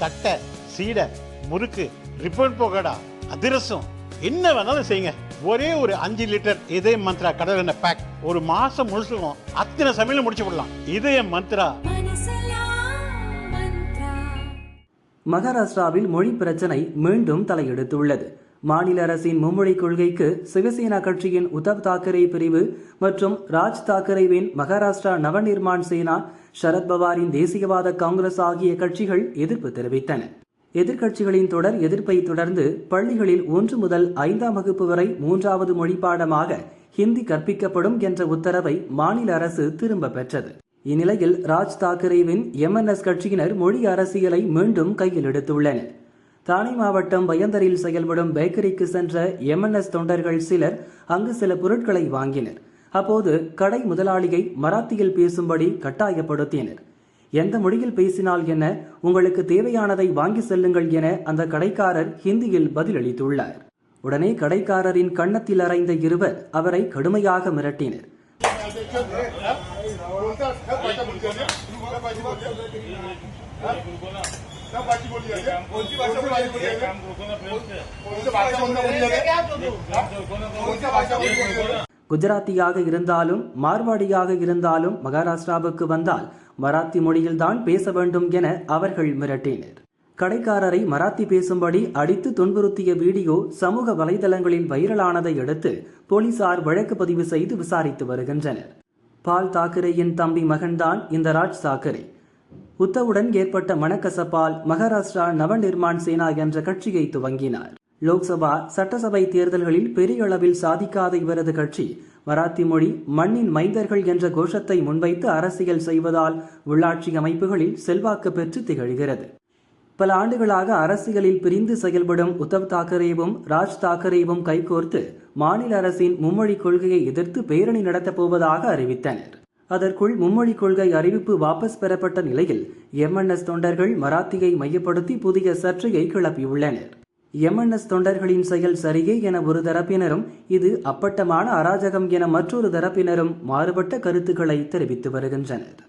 தட்டை, சீடை, முறுக்கு, ரிப்பன் பகோடா, அதிரசம், என்ன வேணாலும் செய்யுங்க. ஒரே ஒரு 5 லிட்டர் இதய மந்த்ரா கடல் எண்ணெய் பேக் ஒரு மாசம் முழுசுக்கும் அத்தனை சமையல் முடிச்சு விடலாம். இதய மந்த்ரா. மகாராஷ்டிராவில் மொழி பிரச்சனை மீண்டும் தலையெடுத்துள்ளது. மாநில அரசின் மும்மொழி கொள்கைக்கு சிவசேனா கட்சியின் உத்தவ் தாக்கரே பிரிவு மற்றும் ராஜ் தாக்கரேவின் மகாராஷ்டிரா நவநிர்மாண் சேனா, சரத்பவாரின் தேசியவாத காங்கிரஸ் ஆகிய கட்சிகள் எதிர்ப்பு தெரிவித்தன. எதிர்க்கட்சிகளின் தொடர் எதிர்ப்பை தொடர்ந்து பள்ளிகளில் 1 முதல் 5ஆம் வகுப்பு வரை 3வது மொழி பாடமாக ஹிந்தி கற்பிக்கப்படும் என்ற உத்தரவை மாநில அரசு திரும்ப பெற்றது. இந்நிலையில் ராஜ் தாக்கரேவின் எம்என்எஸ் கட்சியினர் மொழி அரசியலை மீண்டும் கையில் எடுத்துள்ளனர். தானே மாவட்டம் பயந்தரில் செயல்படும் பேக்கரிக்கு சென்ற எம்என்எஸ் தொண்டர்கள் சிலர் அங்கு சில பொருட்களை வாங்கினர். அப்போது கடை முதலாளியை மராத்தியில் பேசும்படி கட்டாயப்படுத்தினர். எந்த மொழியில் பேசினால் என்ன, உங்களுக்கு தேவையானதை வாங்கி செல்லுங்கள் என அந்த கடைக்காரர் ஹிந்தியில் பதிலளித்துள்ளார். உடனே கடைக்காரரின் கன்னத்தில் அறைந்த இருவர் அவரை கடுமையாக மிரட்டினர். குஜராத்தியாக இருந்தாலும் மார்வாடியாக இருந்தாலும் மகாராஷ்டிராவுக்கு வந்தால் மராத்தி மொழியில்தான் பேச வேண்டும் என அவர்கள் மிரட்டினர். கடைக்காரரை மராத்தி பேசும்படி அடித்து துன்புறுத்திய வீடியோ சமூக வலைதளங்களில் வைரலானதை அடுத்து போலீசார் வழக்கு பதிவு செய்து விசாரித்து வருகின்றனர். பால் தாக்கரேயின் தம்பி மகன்தான் இந்த ராஜ் தாக்கரே. உத்தவுடன் ஏற்பட்ட மனக்கசப்பால் மகாராஷ்டிரா நவநிர்மாண் சேனா என்ற கட்சியை துவங்கினார். லோக்சபா, சட்டசபை தேர்தல்களில் பெரிய அளவில் சாதிக்காத இவரது கட்சி மராத்தி மொழி மண்ணின் மைந்தர்கள் என்ற கோஷத்தை முன்வைத்து அரசியல் செய்வதால் உள்ளாட்சி அமைப்புகளில் செல்வாக்கு பெற்று திகழ்கிறது. பல ஆண்டுகளாக அரசியலில் பிரிந்து செயல்படும் உத்தவ் தாக்கரேவும் ராஜ் தாக்கரேவும் கைகோர்த்து மாநில அரசின் மும்மொழி கொள்கையை எதிர்த்து பேரணி நடத்தப் போவதாக அறிவித்தனர். அதற்குள் மும்மொழி கொள்கை அறிவிப்பு வாபஸ் பெறப்பட்ட நிலையில் எம்என்எஸ் தொண்டர்கள் மராத்தியை மையப்படுத்தி புதிய சர்ச்சையை கிளப்பியுள்ளனர். எம்என்எஸ் தொண்டர்களின் செயல் சரியே என ஒரு தரப்பினரும், இது அப்பட்டமான அராஜகம் என மற்றொரு தரப்பினரும் மாறுபட்ட கருத்துக்களை தெரிவித்து வருகின்றனர்.